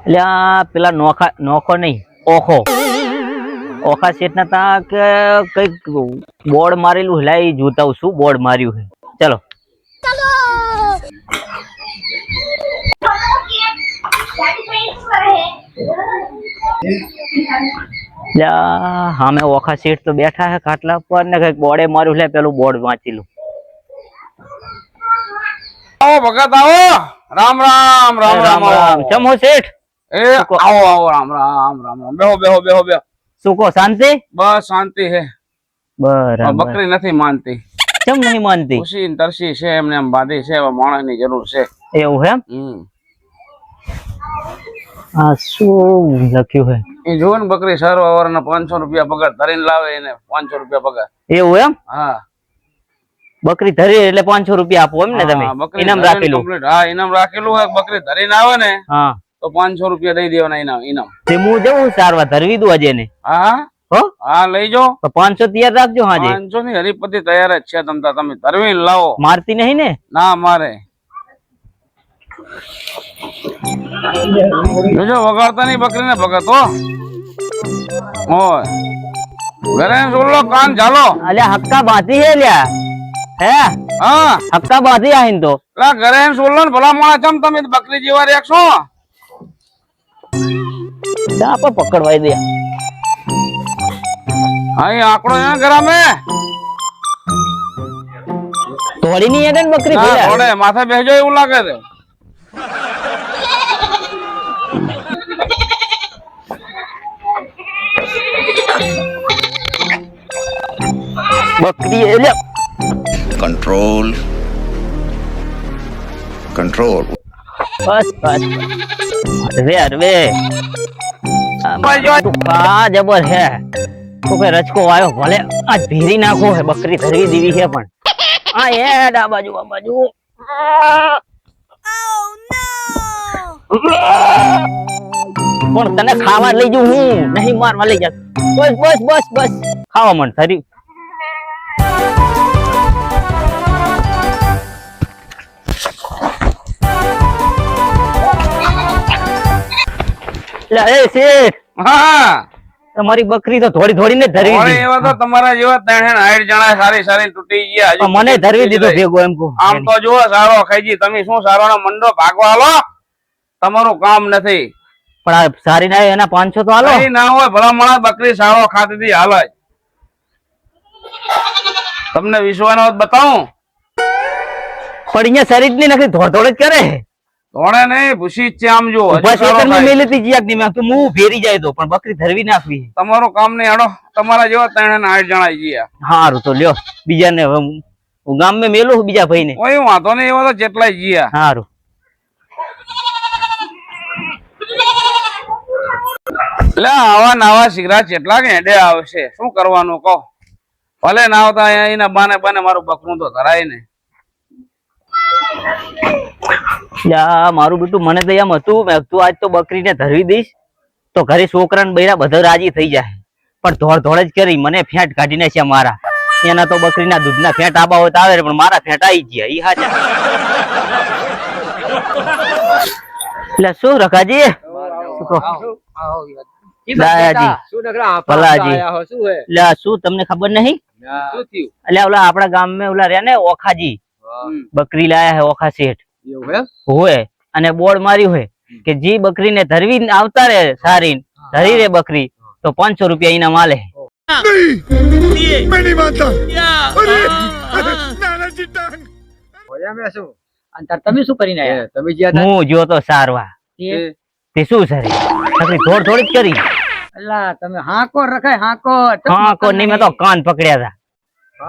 એટલે આ પેલા નોખો નહીં, ઓખો ઓખા શેઠ ના તા કે કઈક બોર્ડ મારેલું હિલાઈ જોતા હું શું બોર્ડ માર્યું છે. ચલો હા મેં ઓખા શેઠ તો બેઠા હે ખાટલા પર ને કઈક બોર્ડે માર્યું લે પેલું બોર્ડ વાંચેલું. આવો ભગત આવો. રામ રામ રામ રામ રામ. ચમ હો શેઠ? એ આવો આવો રામ રામ રામ રામ. બેહો બેહો બેહો બેહો. શું કહો, શાંતિ? બસ શાંતિ હે. બરાબર. બકરી નથી માનતી. કેમ નહીં માનતી? ખુશી ને તરસી છે એમને એમ બાંધી છે. હવે માણસ ની જરૂર છે. એવું એમ? આ શું લખ્યું હે? એ જો ને બકરી સારો અવારના 500 રૂપિયા પગાર ધરીને લાવે એને 500 રૂપિયા પગાર. એવું એમ? હા. બકરી ધરી એટલે 500 રૂપિયા આપો એમ ને તમે? ઇનામ રાખેલું? હા ઇનામ રાખેલું હોય. બકરી ધરીને આવે ને હા તો 500 રૂપિયા દઈ દેવાના ઇનામ. તે હું જવું સારવા ધરવી દઉં આજે ને. હા હો હા લઈ જાઓ. તો 500 તૈયાર રાખજો. હાજે 500 ની હરીપતિ તૈયાર જ છે. તમે ધરવીને લાવો. મારતી નહીં ને? ના મારે. જોજો વગાડતા નહીં બકરી ને ભગત હો. હોય ઘરે સોલો કાન ચાલો. અલ્યા હક્કા બાંધી હે લ્યા. હે હા હક્કા બાંધી આહીન તો ઘરે સોલો ને ભલા માણા ચમ તમે બકરી જેવા રેખશો. આપો પકડવાઈ દે. અહીં આંકડો છે ઘરા મે તોડી ની હેડે ને બકરી ભલે થોડે માથે બેસજો એવું લાગે છે. બકરી એટલે કંટ્રોલ કંટ્રોલ. બસ બસ રે અરવે આ જબર હે. તો કે રચકો આવ્યો ભલે આ ભીરી નાખો હે. બકરી ધરવી દીધી છે પણ આ હેડ આ બાજુ આ બાજુ. પણ તને ખાવા લઈ જઉં હું, નહીં મારવા લઈ જા. બસ બસ બસ બસ ખાવા મન ધરી. હા તમારી બકરી તો થોડી થોડી ને ધરવી દીધી. એવા તો તમારા જેવા 60 જણા સારી સારી તૂટી ગયા. મને ધરવી દીધો ભેગો એમ કહું. આમ તો જુઓ સારો ખાઈજી તમે શું સારો નો મંડો ભાગવા હાલો. તમારું કામ નથી. પણ આ સારી ના એના 500 તો હાલો. ના હોય ભલા માણસ બકરી સારો ખાતી હતી હાલ જ. તમને વિશ્વાસ બતાવું પણ અહીંયા શરીર ની નથી ધોળ ધોળ જ કરે. ધોળે નહીં ભૂસી જ છે. આમ જો હું ફેરી જાય તો પણ બકરી ધરવી નાખવી. તમારું કામ નહીં હેડો. તમારા જેવા 60 જણા ગયા. સારું તો લ્યો બીજા ને હું ગામ માં મેલું બીજા ભાઈ ને. કોઈ વાંધો નહીં. એવા તો જેટલા ગયા. સારું એટલે આવા નાવા શીખરા જેટલા કે હેડે આવશે. શું કરવાનું કહો. ભલે ના આવતા એના બાને બાને મારું બકરું તો ધરાય ને. મારું બેટું મને તો એમ હતું તું આજ તો બકરીને ધરવી દઈશ તો ઘરે છોકરા ને બૈરા બધા રાજી થઈ જાય. પણ ધોળ ધોળ જ કરી મને ફેંટ કાઢીને છે મારા. એના તો બકરીના દૂધના ફેંટ આબા હોય તો આવે પણ મારા ફેંટ આવી ગયા. ઈ હાચા. એટલે શું રખાજી શું તમને ખબર નહીં? એટલે ઓલા આપડા ગામ માં ઓલા રહ્યા ને ઓખાજી બકરી લાયા હે ઓખા શેઠ હોય અને બોર્ડ માર્યું હોય કે જે બકરી ને ધરવી આવતા રે સારી ધરી રે બકરી તો 500 રૂપિયા ઇનામ આલે. તમે શું કરીને આયા? હું જો તો સારવા તે શું સારી થોડ થોડી જ કરી. અલ્લા તમે હાકો રખાય હાકો. હાકો નહીં મેં તો કાન પકડ્યા હતા. મને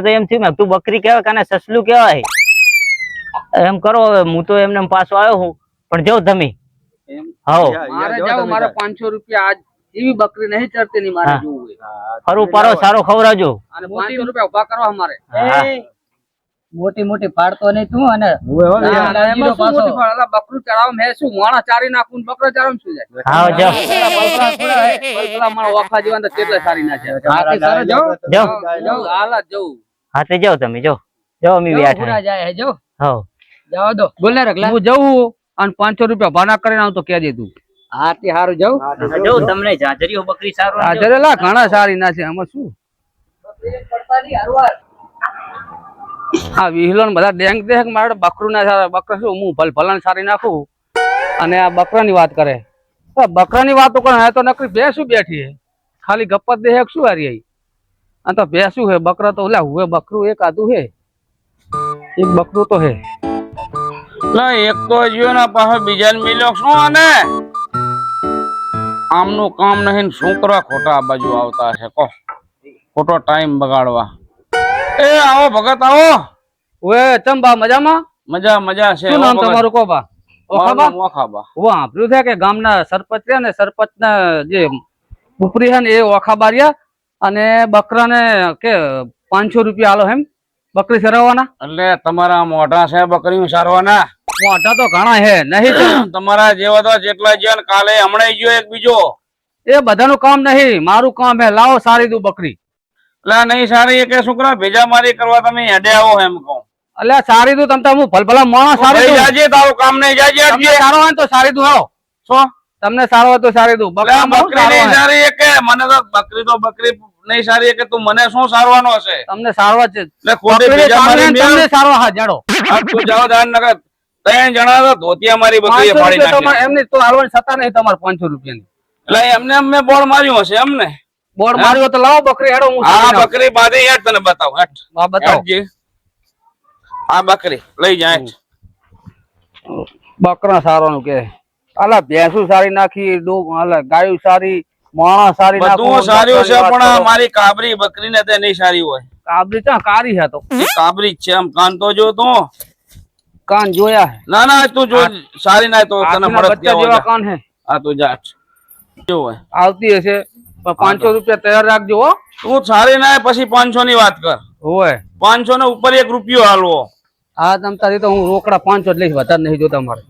તો એમ થયું તું બકરી કેવાય કાને સસલું કેવાય એમ કરો. હું તો એમને પાછો આવ્યો હું પણ જાઉં તમે મારે 500 રૂપિયા આજ એવી બકરી નહીં ચડતી નહીં મારે જોવું. ફરું પારો સારો ખવડાવજો. 500 રૂપિયા ઉભા કરવા અમારે. મોટી મોટી પાડતો નહીં તું. અને બકરું ચડાવ મેં શું માણસ ચારી નાખું બકરો ચડાવ શું હાથે જાઓ તમે જાઓ. જો અમે જો વ્યાઠ પૂરા જાય હે, જો હો જવા દો. બોલ ને રગલા. હું જવું અને 500 રૂપિયા ભાડા કરીને આવું તો કહેજે તું. હા તે હારું જાઉં. જો તમને જાજરીઓ બકરી સારું આ જરેલા ઘણા સારી ના છે આમાં શું આ વિહલો ને બધા ડેંગ દે કે મારે બકરું ના સારા બકરા શું હું ભલાને સારી નાખું અને આ બકરાની વાત કરે બકરાની વાતો કરે તો નકરી ભેંસું બેઠી હે ખાલી ગપ્પત દે હે શું હારી આવી આ તો ભેંસું હે બકરા તો ઓલા હુએ બકરું એક આધું હે એક બકરું તો હે એક તો જીઓ ના પાસે બીજાને મિલ્યો શું આને આમનું કામ નહીં શું કરવા ખોટા આ બાજુ આવતા છે કો ખોટો ટાઈમ બગાડવા એ આવો ભગત આવો ઓએ ચંબા મજામાં મજા મજા છે શું નામ તમારું કો બા ઓખાબા ઓખાબા ઓ સાંભળ્યું છે કે ગામના સરપંચ છે ને સરપંચ ના જે ઉપરી છે ને એ ઓખાબારિયા અને બકરાને કે 500 રૂપિયા આલો એમ બકરી સરાવવાના એટલે તમારા મોઢા છે બકરી સારવાના મોઢા તો ઘણા હે નહીં તમારા જેવા તો જેટલા છે કાલે હમણાં ગયો એક બીજો એ બધાનું કામ નહીં મારું કામ હે લાવો સારી દઉં બકરી એટલે નહીં સારી કે છોકરા ભેજા મારી કરવા તમે હેડે આવો એમ કહું એટલે સારી દઉં તમે હું ભલભલા માણસ સારી જાજે તારું કામ નહીં જાજે તમને સારો હોય તો સારી દઉં આવો શું તમને સારો હોય તો સારી દઉં બકરી નહીં સારી કે મને તો બકરી નહીં સારી કે તું મને શું સારવાનો હશે તમને સારવા છે એટલે ખોટી ભેજા મારી તમને સારવા હા જાડો તું જાઓ દાન નગર 3 જણા તો ધોતિયા મારી બકરી ફાડી નાખી એમની તો હાલવાની સત્તા નહીં તમારે 500 રૂપિયાની એટલે એમને અમે બોર્ડ માર્યું હશે એમને બોર્ડ માર્યો તો લાવો બકરી હેડો હું આ બકરી બાંધી હેડ તને બતાવ હેડ હા બતાવ આ બકરી લઈ જાય બકરા સારવાનું કે આલા ભેંસુ સારી નાખી આલા ગાયું સારી માણસ સારી નાખો બધું સારું છે પણ મારી કાબરી બકરી ને તે નહીં સારી હોય કાબરી તો કારી છે તો કાબરી છે આમ કાન તો જો તું કાન જોયા ના ના તું જો સારી ના તો તને મળત જેવા કાન હે આ તો જા જો આવતી હશે 500 રૂપિયા તૈયાર રાખજો હો તું સારી ના પછી 500 ની વાત કર હોય 500 ને ઉપર 1 રૂપિયો હાલવો હા તમ તારી તો હું રોકડા 500 લઈશ વધારે નહીં જો તમારે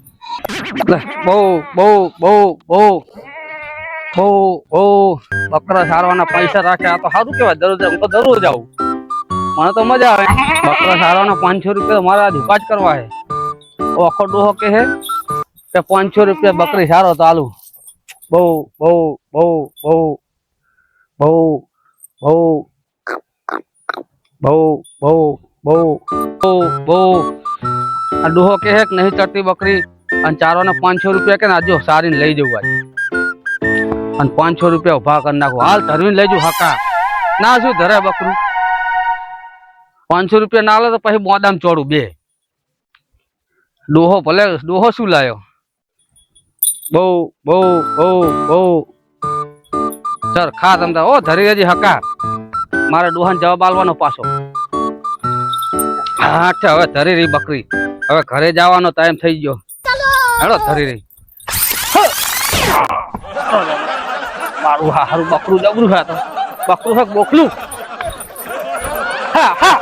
બહુ બહુ બહુ બહુ બહુ બહુ બકરા સારવાના પૈસા રાખે આ તો સારું કેવાય દરરોજ હું તો દરરોજ આવું મને તો મજા આવે બકરા સારવાના 500 રૂપિયા મારા ધુકા જ કરવા હે આખો ડોહો કે હે કે 500 રૂપિયા બકરી સારો તો આલુ બહુ બહુ બહુ બહુ બહુ બહુ બહુ બહુ બહુ બહુ બહુ આ ડોહો કે હે કે નહીં ચડતી બકરી અને ચારોને 500 રૂપિયા કે નાજો સારીને લઈ જવું આજ અને 500 રૂપિયા ઉભા કરી નાખો હાલ ધરવીને લઈ જવું હકા ના શું ધરે બકરું 500 રૂપિયા ના લે તો પછી મોદામ ચોડું બે ડોહો ભલે ડોહો શું લાયો બહુ બહુ બહુ બહુ સર ખા તમતા ઓ ધરી હજી હકા મારે ડોહાને જવાબ આલવાનો પાછો હા હવે ધરી રહી બકરી હવે ઘરે જવાનો ટાઈમ થઈ ગયો હેડો ધરી રહી મારું હારું બકરું જબરું છે તો બકરું છે બોખલું હા હા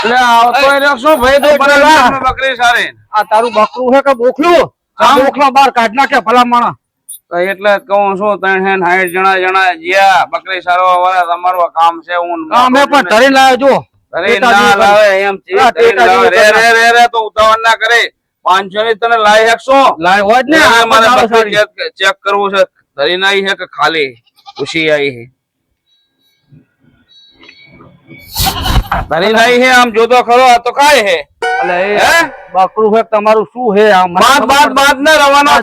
લે આવતો એ શું ભાઈ તો બકરી સારી આ તારું બકરું છે કે બોખલું આ બોખલો બહાર કાઢ નાખે ભલા માણસ તો એટલે કહું છું 360 જણા જ્યા બકરી સારવા વાળા તમારું કામ છે હું કામ હે પણ ધરી લાવ્યો જો ધરી ના લાવે એમ છે રે તો ઉતાવળ ના કરે 500 ની તને લાવી શકશો લાવી હોય ને મારે ચેક કરવું છે ધરી ના આવી છે કે ખાલી ખુશી આવી છે ધરી નાઈ હે આમ જોતો ખરો આ તો કાય હે અલે હે બકરું હે તમારું શું હે આમ બાદ ને રવાનો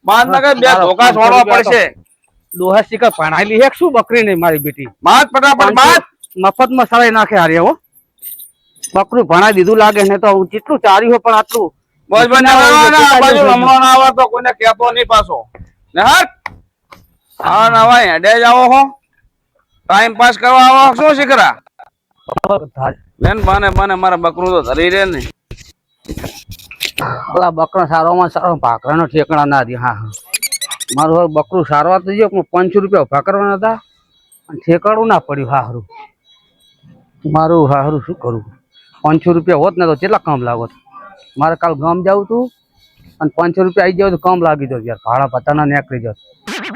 બાદ ના કે બે ધોકા છોડવા પડશે દોહા શિકર ભણાયેલી હે શું બકરી નહીં મારી બેટી બાદ ફટાફટ બાદ મફત માં સરાઈ નાખે હારે હો બકરું ભણાઈ દીધું લાગે ને તો જેટલું ચાર્યું હોય પણ આટલું બસ બનાવવાના બાજુ રમણો ના આવે તો કોઈને કહેતો નહીં પાછો ને હટ હા નવા હેડે જાવો હો ટાઈમ પાસ કરવા આવો શું શીખરા બેન બાને મારા બકરું તો ધરી રે ને ઓલા બકરો સારોમાં સારો ભાખરાનો ઠેકણા ના દે હા મારું હવે બકરું સારવા તો જો 500 રૂપિયા ઉભા કરવાના હતા અને ઠેકાણું ના પડ્યું હારું મારું હારું શું કરું 500 રૂપિયા હોત ને તો કેટલા કામ લાગોત મારે કાલ ગામ જવું તું અને 500 રૂપિયા આવી જાવ તો કમ લાગી જાવ યાર, ભાડા પતાના નીકળી જાવ.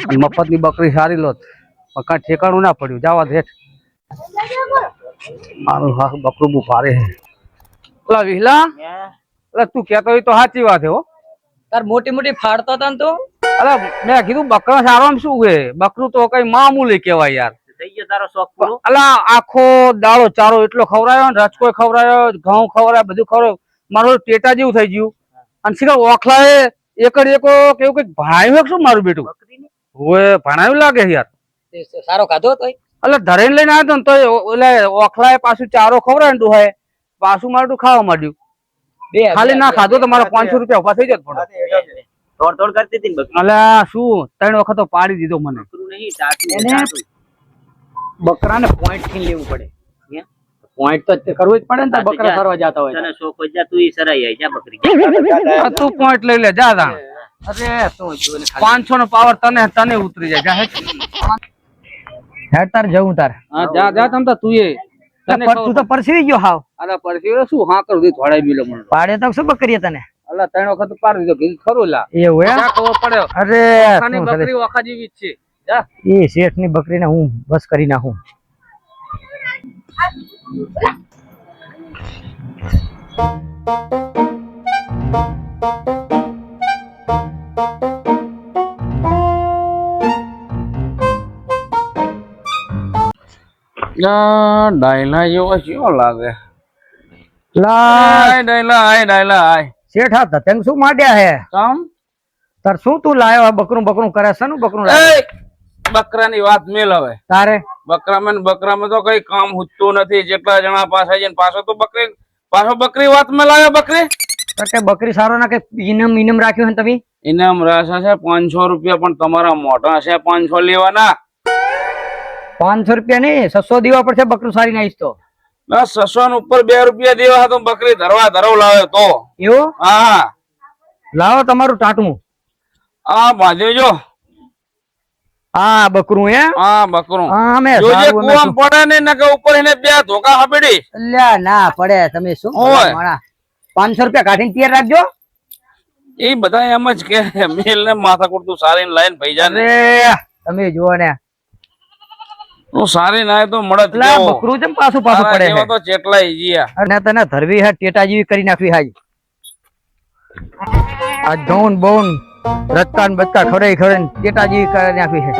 અને મફતની બકરી સારી લો પણ કાંઈ ઠેકાણું ના પડ્યું. જવા દે મારું હા બકરું બહુ ભારે છે. ઓલા વિહલા, એટલે તું કહેતો હોય તો સાચી વાત છે હો. તાર મોટી મોટી ફાડતો હતા ને તું. અરે મેં કીધું બકરા સારવામાં શું છે, બકરું તો કઈ મામૂલી કહેવાય યાર. થઈ ગયો તારો શોખ પૂરો. અલા આખો દાડો ચારો એટલો ખવડાયો ને, રચકો ખવડાયો, ઘઉં ખવડાયો, બધું ખવડાયું. મારું ટેટા જેવું થઈ ગયું. અને શીખા ઓખલાએ એકડ એકો કેવું કઈક ભણાયું શું મારું બેટું? હોય ભણાયું લાગે યાર. સારો ખાધો તો એટલે ધરેને લઈને આવ્યો ને તો એટલે ઓખલાએ પાછું ચારો ખવડાય ને ડુહાએ પાછું મારું ખાવા માંડ્યું. ખાલી ના ખાધો તો મારા 500 રૂપિયા ઉભા થઈ જાય. તોડ તોડ કરતી હતી ને બકરી. અલ્યા શું 3 વખત તો પાડી દીધો મને. બકરું નહીં, ટાટું. બકરાને પોઈન્ટ થી લેવું પડે. પોઈન્ટ તો કરવું જ પડે ને, બકરા ફરવા જતા હોય. તને શોખ હોય જા, તું ઈ સરાઈ આઈ જા બકરી. તું પોઈન્ટ લઈ લે જા તા. અરે શું 500 નો પાવર તને ઉતરી જાય. જા હેડ તાર જવું તાર. હા જા જા તમ તું એ તું તો પરસી ગયો હાવ. અલા પરસી શું હા કરું ધોડાઈ બીલો મને. પાડે તો શું બકરી તને? અલા 3 વખત પાડી દીધો કીધું ખરું લા. એવું હે? જા ખબર પડે. અરે ખાની બકરી ઓખા જેવી જ છે. જા એ શેઠ ની બકરીને હું બસ કરી નાખું. ડાયલા જેવો કેવો લાગે? લા ડાયલા શેઠ આ તતંગ શું માંડ્યા હે? કામ તાર શું તું લાયો બકરું કરે છે ને બકરું લાયો? બકરાની વાત મેલ હવે. તારે બકરામાં તો કઈ કામ હુજતું નથી. જેટલા જણા પાસે જઈને પાછો બકરી વાત મેં લાવ્યો. બકરી સારો ના કે ઇનામ રાખ્યું હે તમે? ઇનામ રાશા છે 500 રૂપિયા, પણ તમારા મોઢા છે 500 લેવાના. 500 રૂપિયા નહીં, 600 દેવા પડશે બકરું સારી નાઈશ તો. બસ 600 ઉપર 2 રૂપિયા દેવા તો બકરી ધરવ લાવ્યો તો. એવું? હા લાવો તમારું ટાટું. આ બાજુ જો. હા બકરું હે? હા બકરું. હા મે જોજે કુવામ પડે ને નકે ઉપર એને 2 ધોકા હબડી. અલ્યા ના પડે. તમે શું માણા 500 રૂપિયા કાઢીને તૈયાર રાખજો. એ બધા એમ જ કે મેલ ને માથા કુડતું સારી લાઈન ભઈજા ને. તમે જુઓ ને હું સારી નાય તો મળત કેવો. બકરું જેમ પાછું પડે છે તો ચેટલાય જીયા. અને તને ધરવી હે ટેટા જેવી કરી નાખવી હાજ. આ ધોન બોન રત્તા ને બત્તા ખવડાવી ટેટા જેવી કરી નાખવી છે.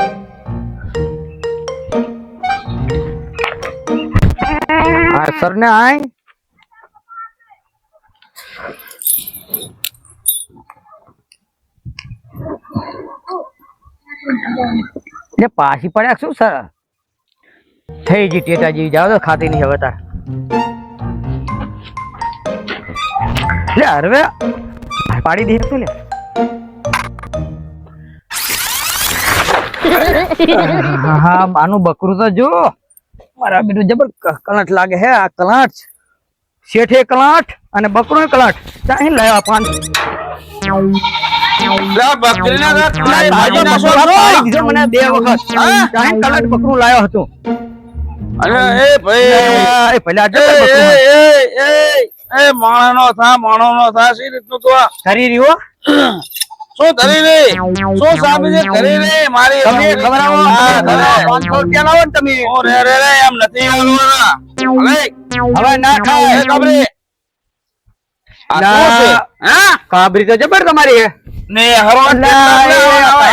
આ સરને આય એટલે પાછી પડ્યા શું સર થઈ ગઈ ટેટા જેવી. જાવ તો ખાતી નહીં હવે તાર. લે હરવે પાડી દે તું લે. હા માનું બકરું તો જો મારા બેટું જબર કલાટ લાગે હે. આ કલાટ શેઠે કલાટ અને બકરું કલાટ ચાહી લાવ્યા 500 મને 2 વખત ચાહી કલાટ બકરું લાવ્યો હતો. અરે એ ભાઈ પેલા માણો નો થા સી રીતનું તો કરી રહ્યો શું ધરી રે શું સાબી છે ધરી રે મારી તમે ખબર આવો 500 રૂપિયા લાવો ને તમે. ઓ રે એમ નથી આવવાના. હવે ના ખાય કાબરી આ શું છે? હા કાબરી તો જબર તમારી હે ને હરવા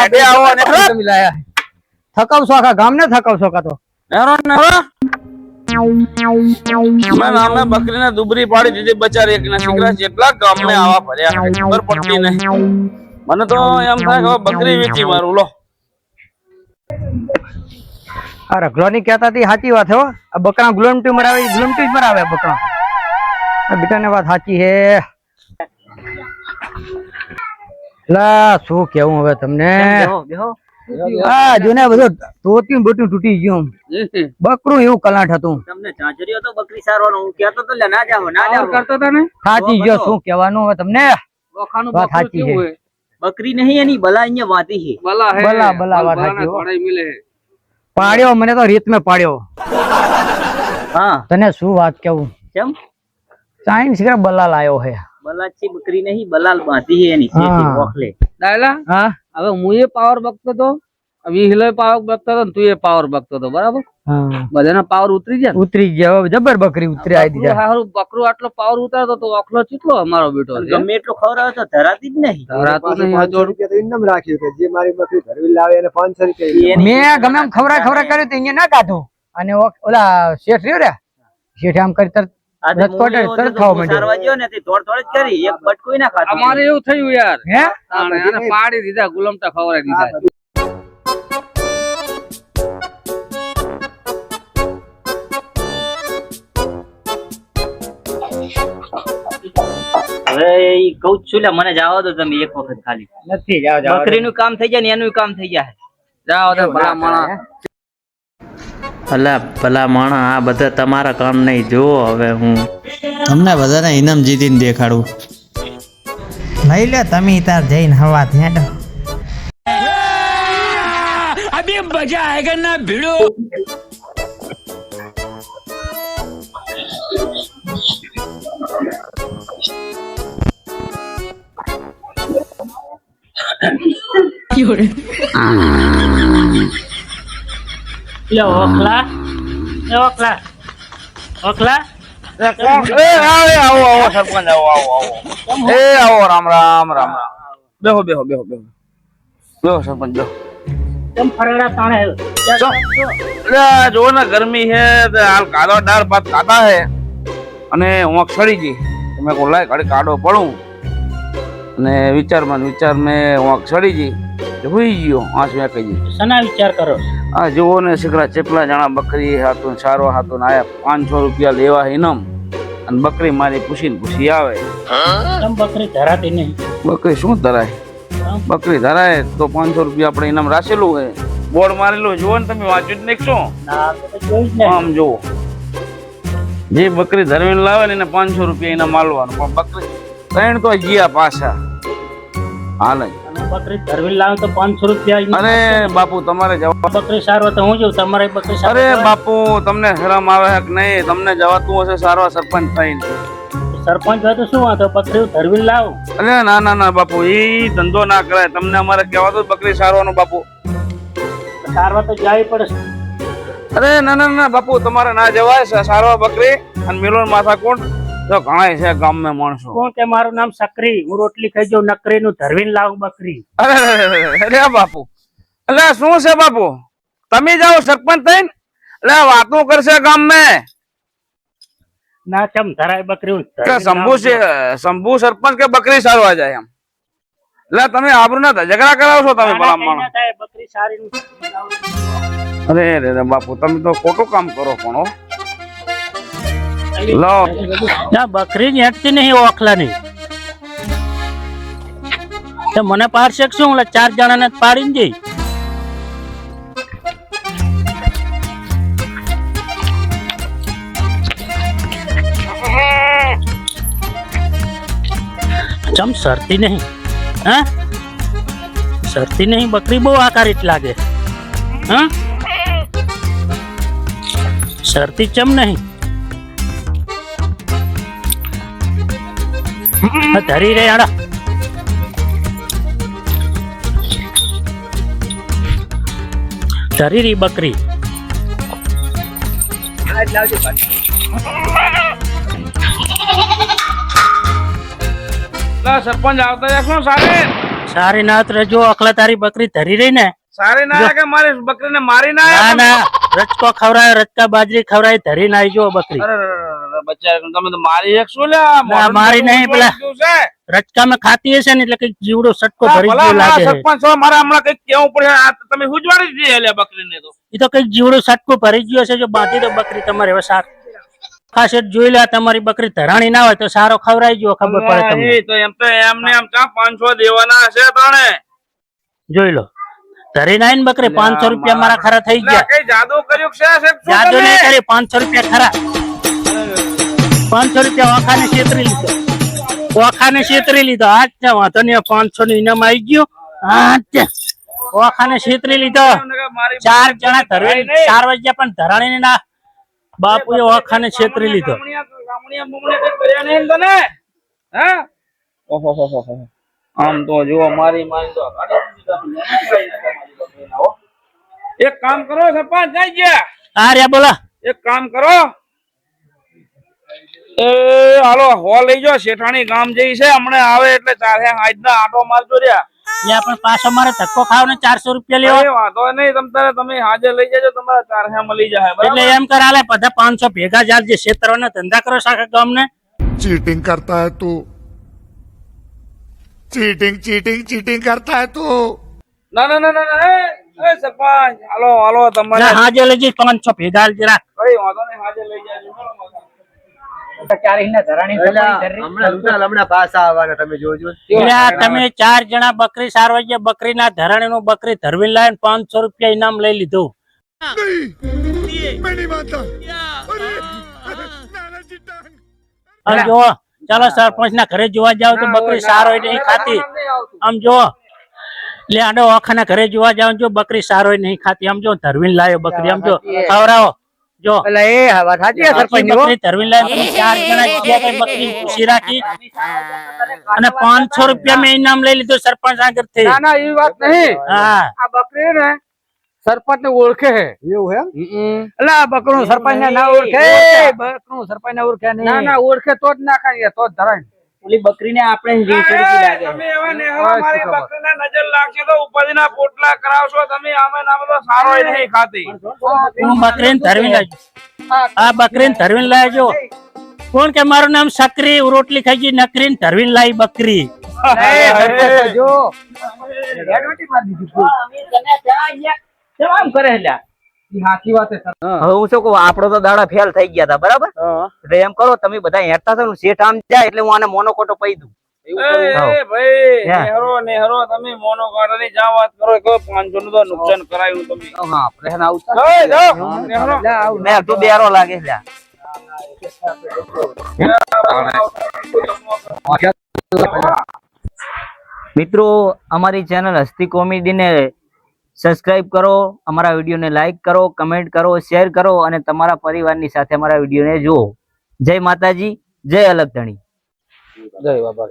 હેડે આવો ને તમે લાયા થકાવશો આખા ગામ ને થકાવશો કા તો હેરો ને મેં નામે બકરીને દુબરી પાડી દીધી બચારી. એક ના શીકરા જેટલા ગામ ને આવા ભર્યા ખબર પડતી નહીં. મને તો એમ થાય કે બકરી વેચી મારું લો. આ રગલોની કહેતા હતી સાચી વાત હો. આ બકરા ગ્લુમટી મરાવે ગ્લુમટી જ મરાવે બકરા. આ બેટાને વાત સાચી હે. લા શું કેવું હવે તમને? હા જોને બધું તોત્યું બોટ્યું તૂટી ગયું. બકરું એવું કલાટ હતું. તમને ચાંચરીઓ તો બકરી સારવાનો હું કહેતો તો લે ના જાવ કરતો તને સાચી ગયો શું કહેવાનું હવે તમને? વાત સાચી છે. બકરી નહીં એની બલા અહીંયા વાતી છે. બલા વાત સાચી હો. પાડ્યો મને તો રીત મેં પાડ્યો. હા તને શું વાત કેવું? કેમ? સાઈન શીખર બલા લાયો હે. બલાચી બકરી નહીં બલાલ બાંધી હે એની હા. શેઠે ઓખલે. ડાયલા હા હવે હું એ પાવર બગતો તો વિહલો પાવર બગતો તો ને તું એ પાવર બગતો તો બરાબર હા બધાના પાવર ઉતરી ગયા ને? ઉતરી ગયા હવે જબર બકરી ઉતરી આવી બકરું દીધા હારું બકરું આટલો પાવર ઉતારતો તો ઓખલો ચીટલો અમારો બેટો છે. ગમે એટલું ખવડાવે તો ધરાતી જ નહીં. ધરાતું નહીં હતું. એની મેં ગમે એમ ખવરાય કર્યું તો અહીંયા ના કાઢું અને ઓલા શેઠ રહ્યો રે શેઠે આમ કરી તરત આ તો રજકોટ હું તરત એવો ખાવા હતો, માંડ્યો. સારવા ગયો ને તે દોડ દોડ જ કરી એક બટકું ના ખાતું. અમારે એવું થયું યાર હે તાણે આને પાડી દીધા ગુલામટા ખવડાવી દીધા. હવે ઈ કહું જ છું લે, મને જવા દો તમે એક વખત ખાલી. નથી જાવ બકરીનું કામ થઈ જાય ને એનું કામ થઈ જાય. જાઓ તે ભલા માણા. ભલા ભલા માણા આ બધા તમારા કામ નહીં જુઓ હવે હું તમને બધાને ઇનામ જીતીને દેખાડું. લઈ લે તમે તાર જઈને હવા થેડો. લે ઓખલા, એ ઓખલા, ઓખલા. આવો આવો સરપંચ આવો આવો આવો આવો રામ રામ રામ રામ. બેહો બેહો બેહો બેહો બેહો સરપંચ બેહો. કેમ ફરડા તાણે હે? અરે જો ને ગરમી છે તે હાલ કાદો દાળ ભાત ખાધા હે અને ઊંઘ સડી ગઈ. મેં કહું લાય ઘડી કાઢો પડું અને વિચાર મેં ઊંઘ સડી ગઈ હુઈ ગયો. આંખ મેં કહી સના વિચાર કરો? આ જુઓ ને શીકડા ચેપલા જણા બકરી હાથું સારો હાથું આયા 500 રૂપિયા લેવા ઇનામ અને બકરી મારી પૂછી આવે. કેમ બકરી ધરાતી નહીં? બકરી શું ધરાય? બકરી ધરાય તો 500 રૂપિયા આપણે ઇનામ રાખેલું હોય, બોર્ડ મારેલું જુઓ ને તમે વાંચ્યું જ નહીં શું? ના તો જોઈ જ નહીં. આમ જુઓ જે બકરી ધરવીને લાવે ને એને 500 રૂપિયા ઇનામ આલવાનું, પણ બકરી ત્રણ તો ગયા પાછા હાલે. અને બકરી ધરવી લાવે તો 500 રૂપિયા. અરે બાપુ તમારે જવા, બકરી સારવા તો હું જોઉં, તમારે બકરી અરે સારવા બાપુ તમને શરમ આવે કે નહીં? તમને જવાતું હશે સારવા સરપંચ થઈને? સરપંચ હોય તો શું વાંધો, બકરી ધરવી લાવું. અરે ના ના ના બાપુ એ ધંધો ના કરાય. તમને અમારે કહેવાતું બકરી સારવાનું બાપુ. સારવા તો જવી પડે. અરે ના ના ના બાપુ તમારે ના જવાય સારવા બકરી અને મિલોન માથાકૂટ તો ઘણાય છે ગામમાં માણસો. કોણ કે મારું નામ સકરી, હું રોટલી ખાઈ જાઉં નકરી નું ધરવીને લાવું બકરી. અરે બાપુ એટલે શું છે બાપુ? તમે જાઓ સરપંચ થઈને એટલે વાતો કરશે ગામમાં ના ચમ ધરાય બકરી હું કે ધરવીને શંભુ છે લાવું. શંભુ સરપંચ કે બકરી સારવા જાય એમ. એટલે તમે આબરૂ ના ઝઘડા કરાવશો તમે ના, ભલા ના, માણસ. ના થાય, બકરી સારી નું ધરવીને લાવું. અરે બાપુ તમે તો ખોટું કામ કરો પણ હો. લો ના બકરી જ હેઠતી નહીં ઓખલા ની. તો મને પાડશે કે શું? ઓલા 4 જણાને જ પાડીને જઈ. ચમ સરતી નહીં? હા સરતી નહીં બકરી, બહુ આકારિત લાગે. હા સરતી ચમ નહીં? ધરી રે આડા. ધરી રી બકરી. સરપંચ આવતા જશો સારી સારી નાત રજો અખલા તારી બકરી ધરી રહી ને. સારી ના કે મારી બકરીને મારી ના ના ના રચકો ખવરાય, રચકા બાજરી ખવરાય, ધરી ના જો બકરી. બચ્ચા તમે તો મારી એક શું લે? ના, મારી નહીં પેલા રચકા માં ખાતી હશે ને એટલે કઈક જીવડો સટકો ધરી ગયો લાગે છે. સરપંચ છો, મારે હમણાં કઈક કેવું પડે. આ તમે હુજવાડી દીધી એટલે બકરીને તો એ તો કઈક જીવડો સટકો ભરી ગયો છે. જો બાંધી તો બકરી તમારે હવે સાર ખાસ જોઈ લે. તમારી બકરી ધરાણી ના હોય તો સારો ખવરાઈ ગયો, ખબર પડે તમને. તો એમ તો એમને એમ ચા 500 દેવાના હશે તને. જોઈ લો ધરી ના ને બકરી 500 રૂપિયા મારા ખરા થઈ ગયા. કઈ જાદુ કર્યું છે સાહેબ? શું જાદુ તમે? નહીં કરી, 500 રૂપિયા ખરા. 500 રૂપિયા ઓખાને છેતરી લીધો, ઓખાને છેતરી લીધો. આજ ત્યાં વાંધો નહીં, 500 નું ઇનામ આવી ગયું. ઓખાને છેતરી લીધો. 4 જણા ધરવી 4 વાગ્યા પણ ધરાણી ના બાપુએ ઓખાને છેતરી લીધો. ગામડિયા બમણિયા કઈ કર્યા નહીં તને? હે ઓહો હો હો હો. આમ તો જો મારી તો એક કામ કરો સરપંચ જાય ગયા હા રે બોલા. એક કામ કરો એ હાલો હો લઈ જાઓ શેઠાણી ગામ જઈ છે હમણાં આવે એટલે ચારે આજના આટો મારજો રહ્યા ત્યાં પણ પાછો મારે ધક્કો ખાવ ને 400 રૂપિયા લેવા. કઈ વાંધો નહીં તમે હાજર લઈ જજો તમારા ચારે મળી જાય એટલે બરાબર એમ કર આલે બધા 500 ભેગા જાલ જે ક્ષેત્રનો ધંધા કરો સાખા ગામ ને. चीटिंग करता है तू चीटिंग चीटिंग चीटिंग करता है तू ના ના ના ના એ સરપંચ હાલો હાલો તમારે હાજે લઈ જઈ 500 ભેગા જરા. કઈ વાંધો નહીં હાજર લઈ જાજો તમે 4 જણા બકરી સારવા ગયા બકરીના ધરાણીનું બકરી ધરવીને લાવીને 500 રૂપિયા ઇનામ લઈ લીધું. मैं नहीं मानता આમ જો ચાલો સરપંચ ના ઘરે જોવા જાવ તો બકરી સારો નહીં ખાતી. આમ જો લે આડો આખાના ઘરે જોવા જાવ જો બકરી સારો નહીં ખાતી. આમ જો ધરવીને લાવ્યો બકરી. આમ જો ખવડાવો જો એટલે એ વાત સાચી છે સરપંચ ની હો. બકરી ધરવીને લાવી 4 જણા ગયા કઈ બકરી ખુશી રાખી અને 500 રૂપિયા મેં ઇનામ લઈ લીધું સરપંચ આગળથી. ના ના એ વાત નહીં હા આ બકરી ને સરપંચ ને ઓળખે હે એવું એમ એટલે આ બકરું સરપંચ ને ના ઓળખે બકરું સરપંચ ને ઓળખે નહીં. ના ના ઓળખે તો જ ના ખાઈએ તો જ ધરાય ઓલી બકરીને આપણે રીસડી લાગે. તમે એવા નેહવા મારી બકરીને નજર લાગશે તો ઉપરથી પોટલા કરાવશો તમે આમે નામે તો સારો નહીં ખાતી હું બકરીને ધરવીને લાવજો. આ બકરીને ધરવીને લાવજો. કોણ કે મારું નામ સકરી રોટલી ખાઈ ગઈ નકરીને ધરવીને લાવી બકરી. જો આમ કરે લ્યા. સાચી વાત છે હવે હું શું કહું આપડો તો દાડા ફેલ થઈ ગયા હતા બરાબર. એટલે એમ કરો તમે બધા હેરતા છો ને શેઠ આમ જાય એટલે હું આને મોનોકોટો પઈ દઉં. ભાઈ નેહરો તમે મોનો કાઢવાની જ્યાં વાત કરો કે 500 નું તો નુકસાન કરાયું તમે મેં તું બેરો લાગે લ્યા. મિત્રો અમારી ચેનલ હસ્તી કોમેડી ને સબસ્ક્રાઇબ કરો, અમારા વિડીયોને લાઈક કરો, કમેન્ટ કરો, શેર કરો અને તમારા પરિવારની સાથે અમારા વિડીયોને જુઓ. જય માતાજી, જય અલગ ધણી. જય બાબા.